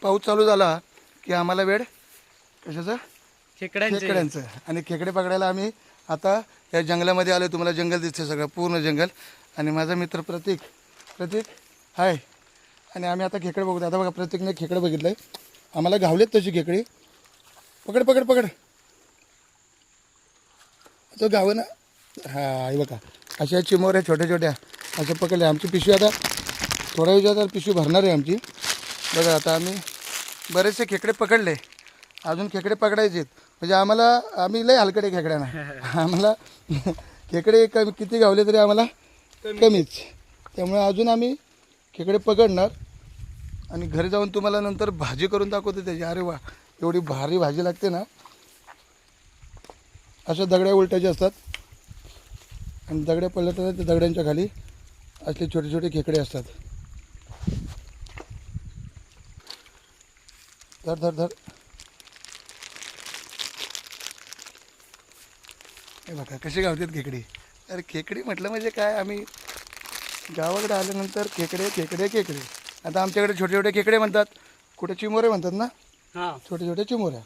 पाऊस चालू झाला की आम्हाला वेळ कशाचा खेकड्यांचे खेकड्यांचं. आणि खेकडे पकडायला आम्ही आता या जंगलामध्ये आलो. तुम्हाला जंगल दिसते सगळं पूर्ण जंगल. आणि माझा मित्र प्रतीक हाय. आणि आम्ही आता खेकडे बघतो. आता बघा प्रतीकने खेकडे बघितलं आहे. आम्हाला घावलेत तशी खेकडी. पकड पकड पकड तो गावं ना. हा हे बघा अशा चिमोऱ्या छोट्या छोट्या अशा पकडल्या. आमची पिशवी आता थोड्या वेळात पिशवी भरणार आहे आमची. बघा आता आम्ही बरेचसे खेकडे पकडले. अजून खेकडे पकडायचे आहेत. म्हणजे आम्ही लय हलकडे खेकड्यांना. आम्हाला खेकडे किती गावले तरी आम्हाला कमीच. त्यामुळे अजून आम्ही खेकडे पकडणार आणि घरी जाऊन तुम्हाला नंतर भाजी करून दाखवतो त्याची. अरे वा एवढी भारी भाजी लागते ना. अशा दगड्या उलटायच्या असतात आणि दगड्या पडल्या तर त्या दगड्यांच्या खाली असले छोटे छोटे खेकडे असतात. धर धर धर. हे बघा कशी गावतात खेकडी. अरे खेकडी म्हटलं म्हणजे काय, आम्ही गावाकडे आल्यानंतर खेकडे खेकडे खेकडे. आता आमच्याकडे छोटे छोटे खेकडे म्हणतात. कुठे चिमोरे म्हणतात ना. हा छोटे छोटे चिमोऱ्या.